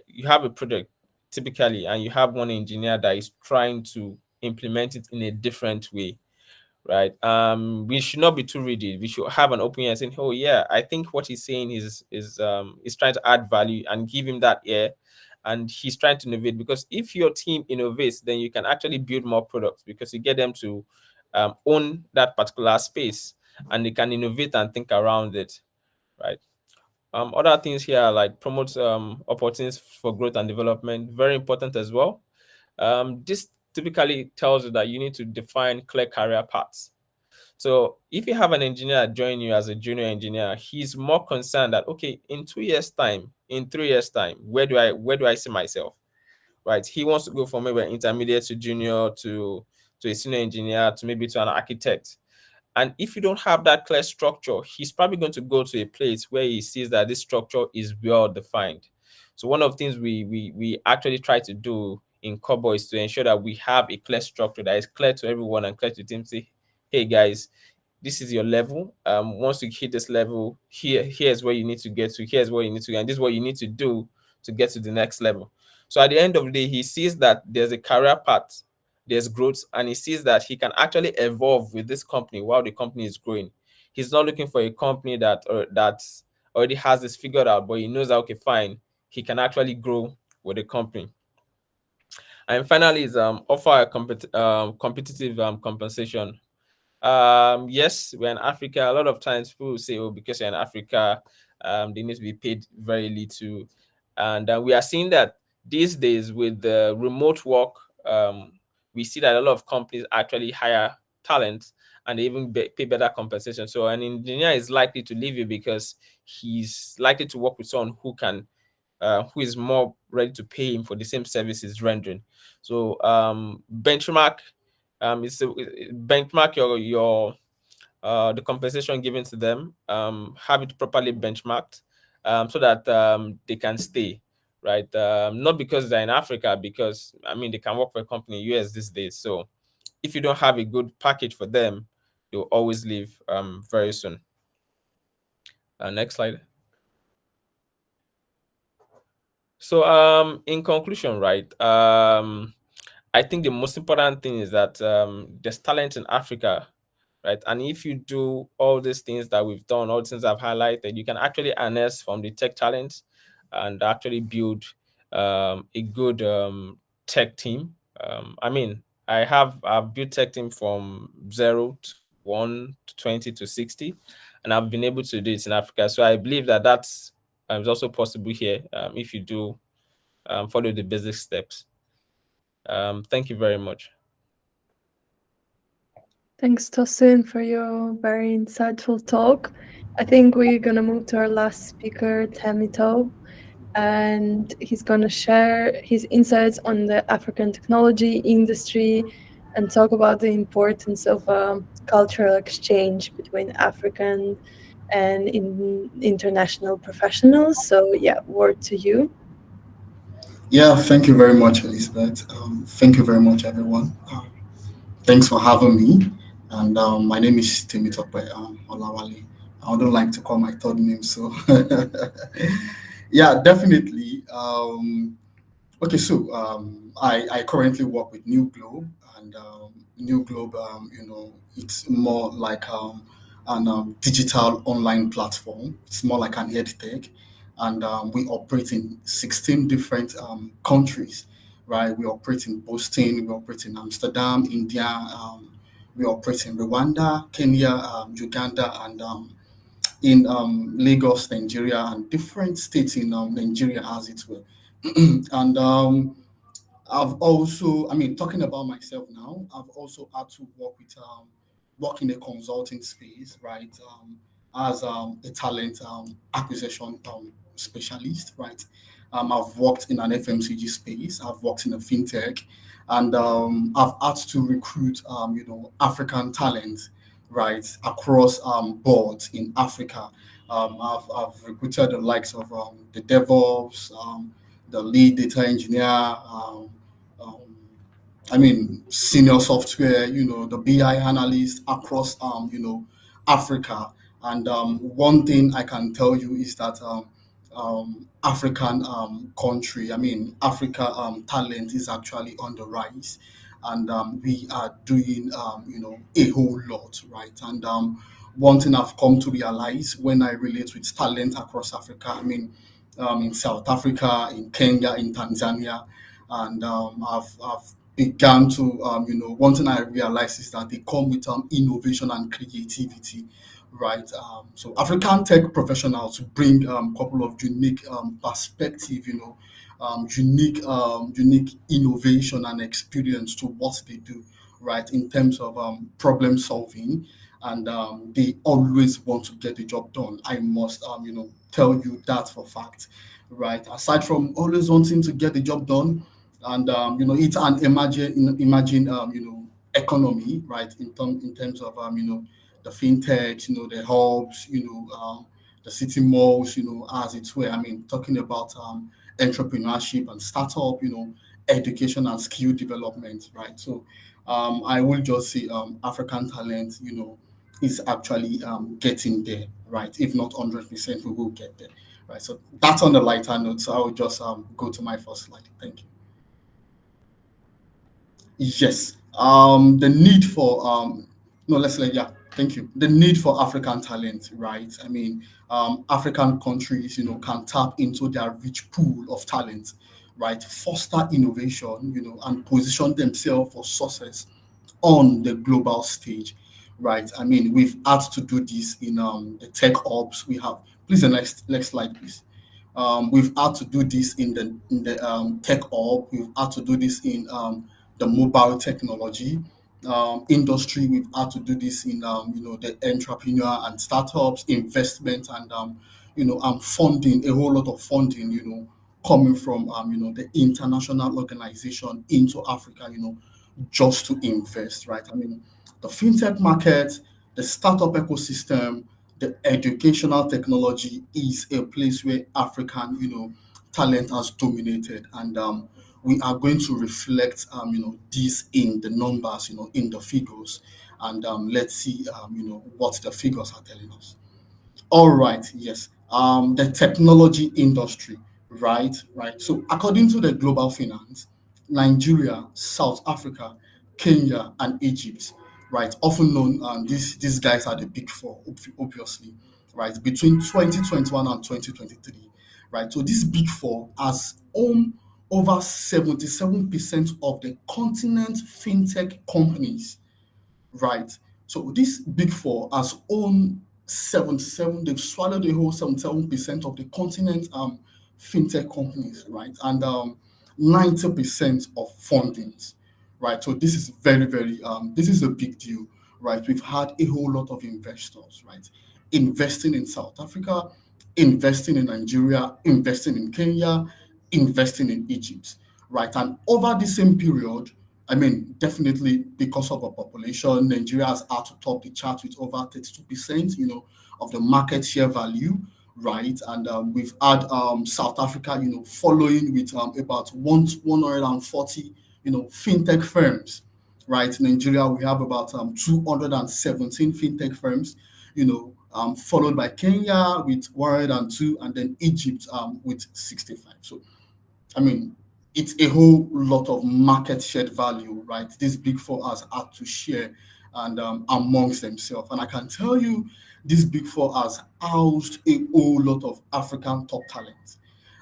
you have a project typically, and you have one engineer that is trying to implement it in a different way, right? We should not be too rigid. We should have an open ear and saying, oh yeah, I think what he's saying is trying to add value, and give him that ear. And he's trying to innovate, because if your team innovates, then you can actually build more products, because you get them to own that particular space, and they can innovate and think around it, right? Other things here are like promote opportunities for growth and development, very important as well. This typically tells you that you need to define clear career paths. So if you have an engineer join you as a junior engineer, he's more concerned that, okay, in 2 years time, in 3 years time, where do I see myself, right? He wants to go from maybe an intermediate to junior to a senior engineer to maybe to an architect. And if you don't have that clear structure, he's probably going to go to a place where he sees that this structure is well defined. So one of the things we actually try to do in Kobo is to ensure that we have a clear structure that is clear to everyone and clear to the team. Say, hey guys, this is your level. Once you hit this level, here's where you need to get to, here's where you need to go, and this is what you need to do to get to the next level. So at the end of the day, he sees that there's a career path, there's growth, and he sees that he can actually evolve with this company while the company is growing. He's not looking for a company that already has this figured out, but he knows that, okay, fine, he can actually grow with the company. And finally is offer a competitive compensation. Yes, we're in Africa. A lot of times people will say, oh, because you're in Africa, they need to be paid very little. And we are seeing that these days with the remote work, we see that a lot of companies actually hire talent, and they even pay better compensation. So an engineer is likely to leave you because he's likely to work with someone who is more ready to pay him for the same services rendering. So benchmark benchmark your the compensation given to them, have it properly benchmarked, so that they can stay, right? Not because they're in Africa, because I mean they can work for a company in US these days. So if you don't have a good package for them, they'll always leave very soon. Next slide. So in conclusion, right, I think the most important thing is that there's talent in Africa, right? And if you do all these things that we've done, all the things I've highlighted, you can actually harness from the tech talent and actually build a good tech team. I mean, I've built tech team from 0 to 1 to 20 to 60, and I've been able to do it in Africa. So I believe that that's is also possible here if you do follow the basic steps. Thank you very much. Thanks, Tosin, for your very insightful talk. I think we're going to move to our last speaker, Temito, and he's going to share his insights on the African technology industry and talk about the importance of cultural exchange between African and in international professionals. So yeah, word to you. Yeah, thank you very much, Elizabeth. Thank you very much, everyone. Thanks for having me. And my name is Temitope Olawale. I don't like to call my third name, so yeah, definitely. Okay, so I currently work with New Globe, and New Globe, it's more like an digital online platform. It's more like an ed tech, and we operate in 16 different countries, right? We operate in Boston, we operate in Amsterdam, India, we operate in Rwanda, Kenya, Uganda, and in Lagos, Nigeria, and different states in Nigeria, as it were. And I've also, I mean, talking about myself now, I've also had to work in a consulting space, right? As a talent acquisition specialist, right? I've worked in an FMCG space, I've worked in a fintech, and I've had to recruit, African talent, right, across boards in Africa. I've recruited the likes of the DevOps, the lead data engineer, um, I mean, senior software, the BI analyst across, Africa. And one thing I can tell you is that African country, I mean, Africa talent is actually on the rise. And we are doing, a whole lot, right? And one thing I've come to realize when I relate with talent across Africa, I mean, in South Africa, in Kenya, in Tanzania, and I've began to, one thing I realized is that they come with innovation and creativity, right? So African tech professionals bring a couple of unique perspective, unique innovation and experience to what they do, right? In terms of problem solving, and they always want to get the job done. I must, tell you that for fact, right? Aside from always wanting to get the job done, and it's an imagine economy, right? In terms of the fintech, the hubs, the city malls, as it were. I mean, talking about entrepreneurship and startup, education and skill development, right? So I will just say African talent, is actually getting there, right? If not 100%, we will get there, right? So that's on the lighter note. So I will just go to my first slide. Thank you. Yes. The need for no, let's say yeah. Thank you. The need for African talent, right? I mean, African countries, can tap into their rich pool of talent, right? Foster innovation, and position themselves for success on the global stage, right? I mean, we've had to do this in the tech ops. We have. Please, the next slide, please. We've had to do this in the tech op. We've had to do this in the mobile technology industry. We've had to do this in the entrepreneur and startups investment, and funding, a whole lot of funding, coming from the international organization into Africa, just to invest, right? I mean, the fintech market, the startup ecosystem, the educational technology is a place where African, talent has dominated, and we are going to reflect, this in the numbers, in the figures, and let's see, what the figures are telling us. All right, yes. The technology industry, right. So according to the Global Finance, Nigeria, South Africa, Kenya, and Egypt, right, often known, these guys are the big four, obviously, right, between 2021 and 2023, right. So this big four has owned over 77% of the continent fintech companies, right? So this big four has owned 77, they've swallowed the whole 77% of the continent fintech companies, right? And 90% of fundings, right? So this is very, very, this is a big deal, right? We've had a whole lot of investors, right? Investing in South Africa, investing in Nigeria, investing in Kenya, investing in Egypt, right? And over the same period, I mean, definitely because of our population, Nigeria has had to top the chart with over 32%, the market share value, right? And we've had South Africa, following with about 140, fintech firms, right? In Nigeria, we have about 217 fintech firms, followed by Kenya with 102, and then Egypt with 65. So, I mean, it's a whole lot of market shared value, right? These big four has had to share and amongst themselves. And I can tell you, this big four has housed a whole lot of African top talent.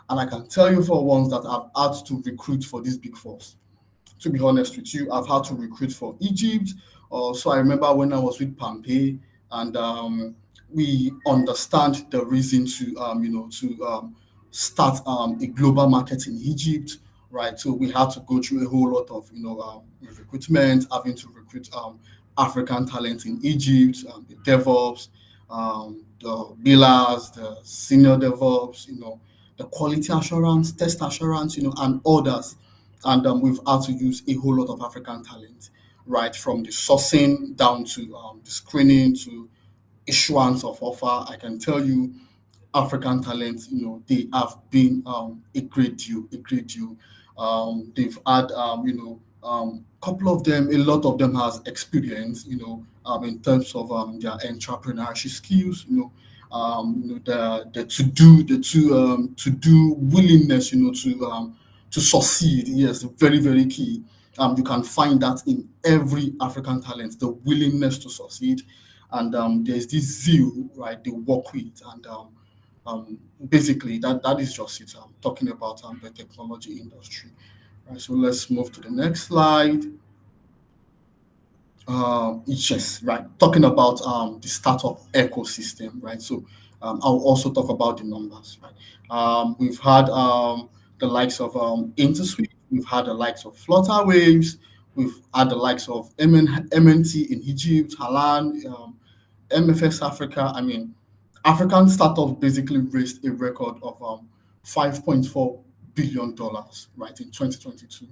And I can tell you for ones that I've had to recruit for these big fours. To be honest with you, I've had to recruit for Egypt. So I remember when I was with Pampe, and we understand the reason to start a global market in Egypt, right? So we had to go through a whole lot of recruitment, having to recruit African talent in Egypt, the DevOps, the billers, the senior DevOps, the quality assurance, test assurance, and others. And we've had to use a whole lot of African talent, right? From the sourcing down to the screening to issuance of offer. I can tell you, African talent, they have been a great deal. They've had, couple of them, a lot of them has experience, in terms of their entrepreneurship skills, the to do willingness, to succeed. Yes, very, very key. You can find that in every African talent, the willingness to succeed, and there's this zeal, right? They work with, and basically that is just it. I'm talking about the technology industry. Right, so let's move to the next slide. Yes, right. Talking about the startup ecosystem, right? So I'll also talk about the numbers, right? We've had the likes of InterSuite, we've had the likes of Flutterwaves, we've had the likes of MNT in Egypt, Halan, MFS Africa. I mean, African startups basically raised a record of $5.4 billion, right, in 2022,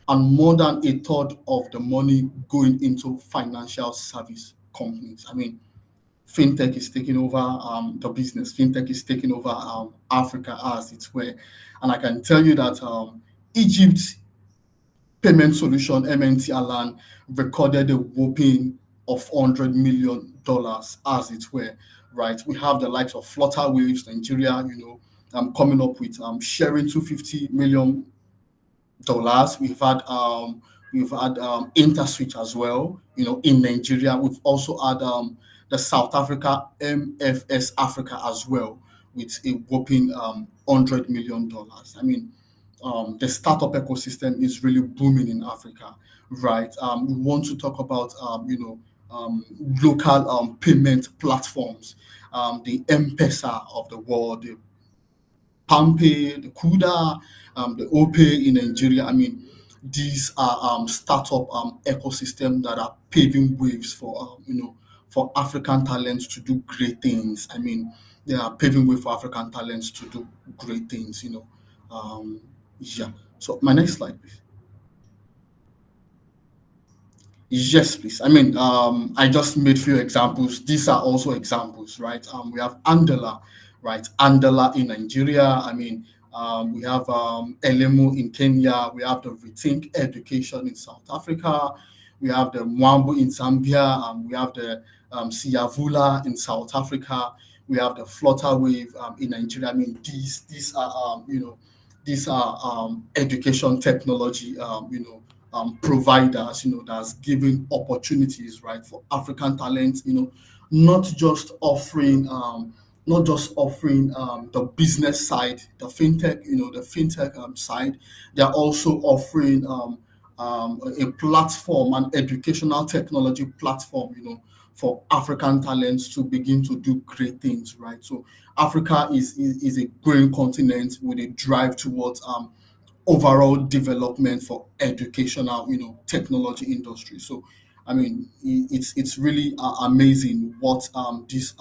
and more than a third of the money going into financial service companies. I mean, fintech is taking over the business. Fintech is taking over Africa as it were. And I can tell you that Egypt payment solution, MNT Alan, recorded a whopping of $100 million as it were, right? We have the likes of Flutterwaves, Nigeria, coming up with sharing $250 million. We've had InterSwitch as well, in Nigeria. We've also had the South Africa MFS Africa as well, with a whopping $100 million. I mean, the startup ecosystem is really booming in Africa, right? We want to talk about local payment platforms, the M-Pesa of the world, the Pampe, the Kuda, the Opay in Nigeria. I mean, these are startup ecosystem that are paving waves for for African talents to do great things. I mean, they are paving way for African talents to do great things. Yeah. So my next slide, please. Yes, please. I mean, I just made few examples. These are also examples, right? We have Andela, right? Andela in Nigeria. I mean, we have Elemo in Kenya. We have the Rethink Education in South Africa. We have the Mwambu in Zambia. We have the Siyavula in South Africa. We have the Flutterwave in Nigeria. I mean, these are these are education technology providers that's giving opportunities, right, for African talent. Not just offering the business side, the fintech side. They're also offering a platform, an educational technology platform, for African talents to begin to do great things, right? So Africa is a growing continent with a drive towards overall development for educational, technology industry. So, I mean, it's really amazing what this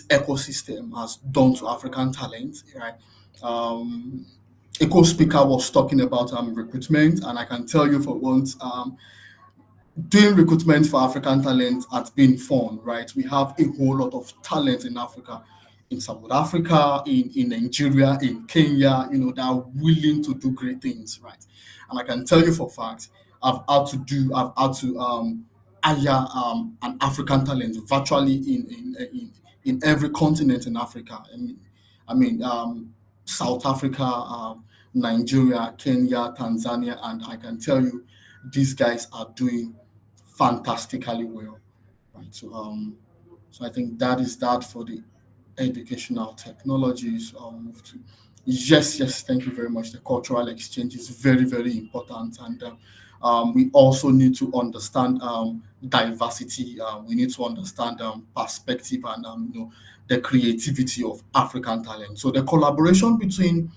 ecosystem has done to African talent, right? Eco Speaker was talking about recruitment, and I can tell you for once, doing recruitment for African talent has been fun, right? We have a whole lot of talent in Africa, in South Africa, in Nigeria, in Kenya, that are willing to do great things, right? And I can tell you for a fact, I've had to hire an African talent virtually in every continent in Africa. I mean, South Africa, Nigeria, Kenya, Tanzania, and I can tell you, these guys are doing fantastically well, right? So I think that is that for the educational technologies. Move to yes, thank you very much. The cultural exchange is very, very important, and we also need to understand diversity. We need to understand perspective and the creativity of African talent. So the collaboration between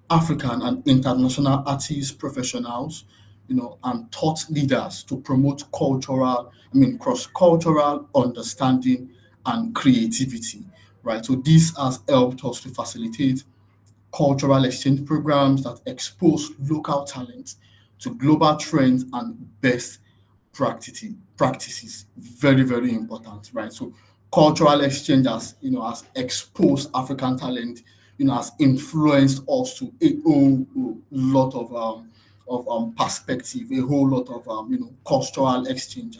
African and international artists, professionals, and thought leaders to promote cross-cultural understanding and creativity, right? So this has helped us to facilitate cultural exchange programs that expose local talent to global trends and best practices. Very, very important, right? So cultural exchange has exposed African talent, has influenced us to a whole lot of perspective, a whole lot of cultural exchange.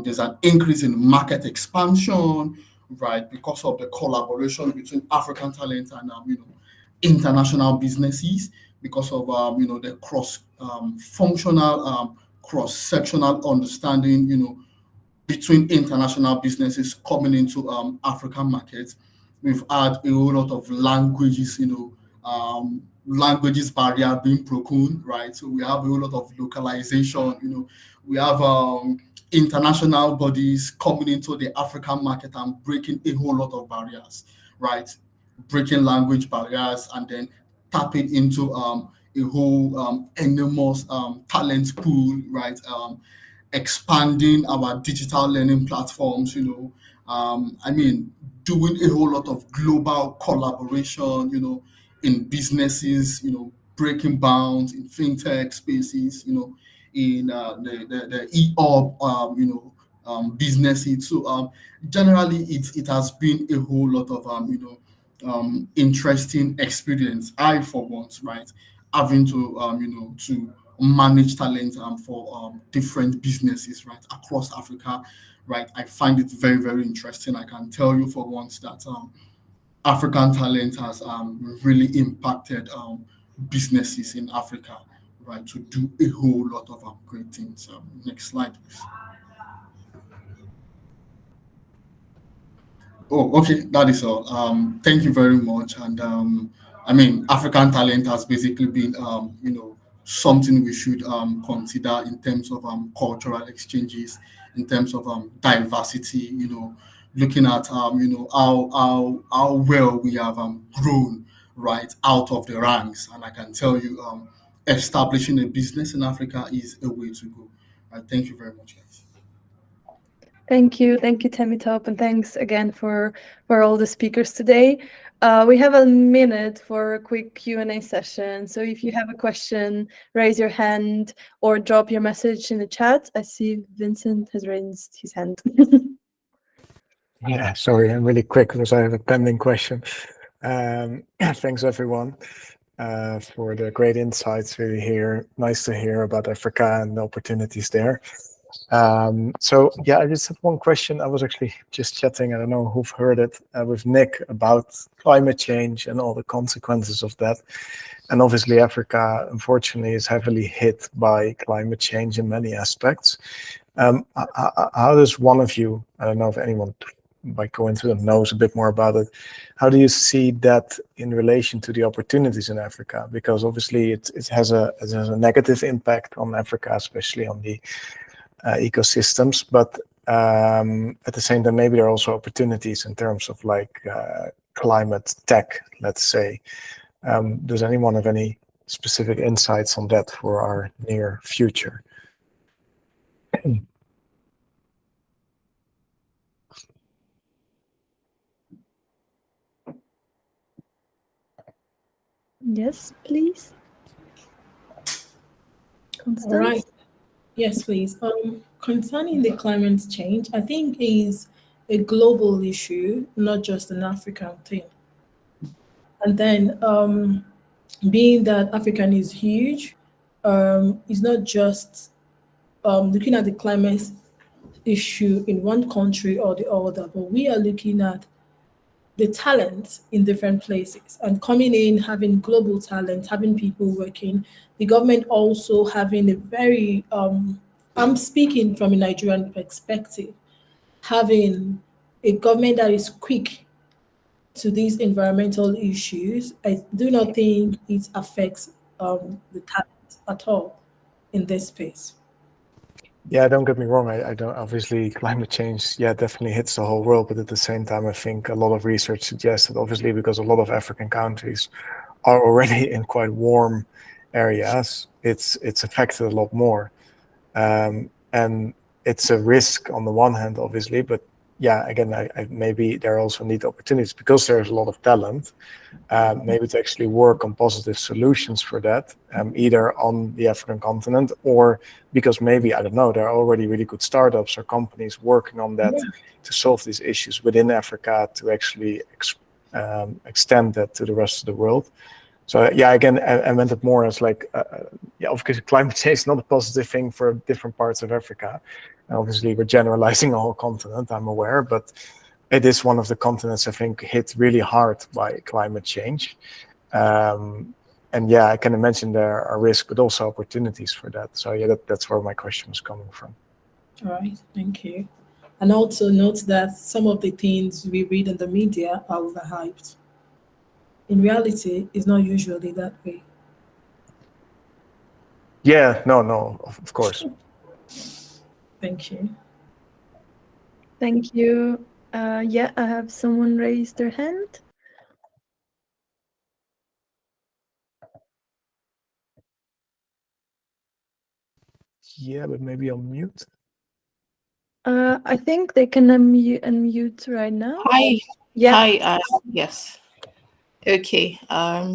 There's an increase in market expansion, right, because of the collaboration between African talent and international businesses, because of the functional cross-sectional understanding between international businesses coming into African markets. We've had a whole lot of languages, languages barrier being broken, right? So we have a whole lot of localization, we have international bodies coming into the African market and breaking a whole lot of barriers, right? Breaking language barriers and then tapping into a whole enormous talent pool, right? Expanding our digital learning platforms, doing a whole lot of global collaboration, in businesses, breaking bounds in fintech spaces, in the e-op, businesses. So generally, it has been a whole lot of interesting experience. I, for once, right, having to to manage talent for different businesses, right, across Africa, right. I find it very, very interesting. I can tell you for once that African talent has really impacted businesses in Africa, right, to do a whole lot of great things. Next slide, please. Oh, okay, that is all. Thank you very much. And African talent has basically been, something we should consider in terms of cultural exchanges, in terms of diversity. Looking at how well we have grown right out of the ranks. And I can tell you, establishing a business in Africa is a way to go. Right, thank you very much, guys. Thank you, Temitop, and thanks again for all the speakers today. We have a minute for a quick Q&A session. So if you have a question, raise your hand or drop your message in the chat. I see Vincent has raised his hand. Yeah, sorry, I'm really quick because I have a pending question. Thanks everyone for the great insights we hear. Nice to hear about Africa and the opportunities there. So yeah, I just have one question. I was actually just chatting, I don't know who've heard it, with Nick about climate change and all the consequences of that. And obviously Africa, unfortunately, is heavily hit by climate change in many aspects. How does one of you, I don't know if anyone by coincidence knows a bit more about it, how do you see that in relation to the opportunities in Africa? Because obviously it has a negative impact on Africa, especially on the ecosystems, but at the same time, maybe there are also opportunities in terms of like climate tech, let's say. Does anyone have any specific insights on that for our near future? Yes, please. Constance? All right. Yes, please. concerning the climate change, I think is a global issue, not just an African thing. And then, being that African is huge, it's not just looking at the climate issue in one country or the other, but we are looking at the talent in different places and coming in, having global talent, having people working, the government also having a very, I'm speaking from a Nigerian perspective, having a government that is quick to these environmental issues. I do not think it affects the talent at all in this space. Yeah, don't get me wrong. I don't, obviously climate change, yeah, definitely hits the whole world. But at the same time, I think a lot of research suggests that obviously because a lot of African countries are already in quite warm areas, it's affected a lot more. And it's a risk on the one hand, obviously, but yeah, again, I maybe there also need opportunities because there's a lot of talent, maybe to actually work on positive solutions for that, either on the African continent or because maybe, I don't know, there are already really good startups or companies working on that to solve these issues within Africa to actually extend that to the rest of the world. So yeah, again, I meant it more as like, yeah, obviously climate change is not a positive thing for different parts of Africa. And obviously, we're generalizing a whole continent, I'm aware, but it is one of the continents I think hit really hard by climate change. And yeah, I can imagine there are risks, but also opportunities for that. So yeah, that's where my question was coming from. All right, thank you. And also note that some of the things we read in the media are overhyped. In reality, it's not usually that way. Yeah, no, of course. Thank you. Thank you. Yeah, I have someone raise their hand. Yeah, but maybe on mute. I think they can unmute right now. Hi. Yeah. Hi. Yes. Okay.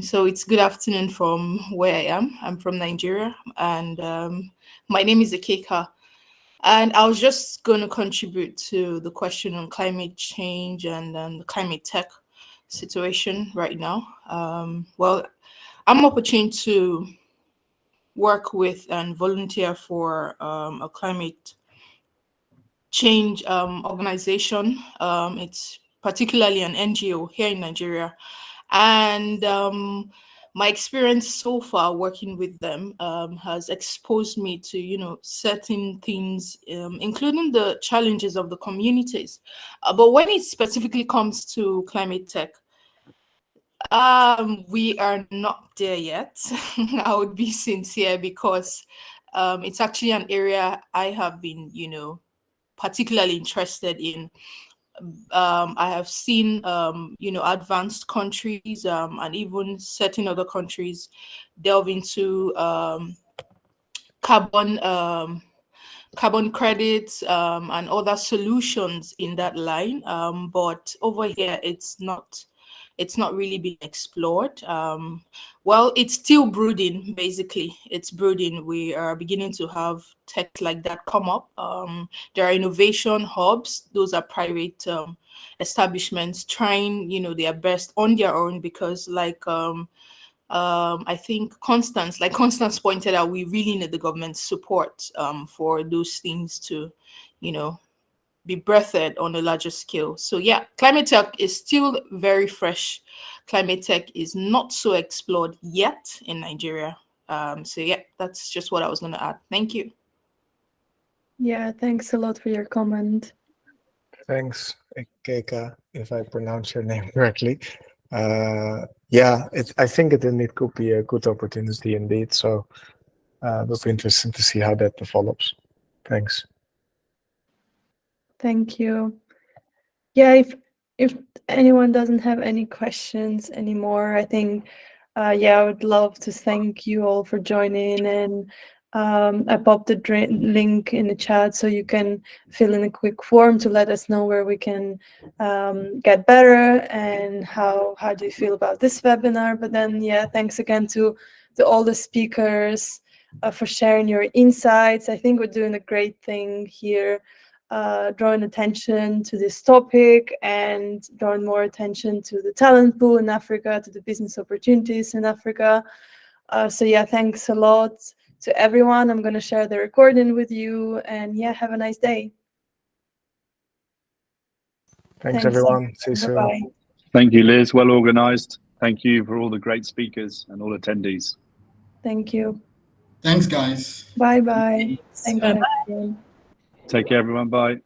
So it's good afternoon from where I am. I'm from Nigeria, and my name is Akeka. And I was just going to contribute to the question on climate change and the climate tech situation right now. Well, I'm opportune to work with and volunteer for a climate change organization. It's particularly an NGO here in Nigeria. And my experience so far working with them has exposed me to, certain things, including the challenges of the communities. But when it specifically comes to climate tech, we are not there yet. I would be sincere because it's actually an area I have been, particularly interested in. I have seen, advanced countries and even certain other countries delve into carbon credits and other solutions in that line. But over here, it's not really been explored. Well, it's still brooding, basically. It's brooding. We are beginning to have tech like that come up. There are innovation hubs. Those are private establishments trying, their best on their own because I think Constance pointed out, we really need the government's support for those things to, be birthed on a larger scale. So yeah, climate tech is still very fresh. Climate tech is not so explored yet in Nigeria. So yeah, that's just what I was going to add. Thank you. Yeah, thanks a lot for your comment. Thanks, Keka, if I pronounce your name correctly. Yeah, I think it could be a good opportunity indeed. So it'll be interesting to see how that develops. Thanks. Thank you. Yeah, if anyone doesn't have any questions anymore, I think, yeah, I would love to thank you all for joining. And I popped the link in the chat so you can fill in a quick form to let us know where we can get better and how do you feel about this webinar. But then, yeah, thanks again to all the speakers for sharing your insights. I think we're doing a great thing here, drawing attention to this topic and drawing more attention to the talent pool in Africa, to the business opportunities in Africa. So yeah, thanks a lot to everyone. I'm going to share the recording with you, and yeah, have a nice day. Thanks everyone. See you soon. Bye-bye. Thank you, Liz. Well organized. Thank you for all the great speakers and all attendees. Thank you. Thanks, guys. Bye-bye. Thanks, Bye-bye. everyone. Take care, everyone. Bye.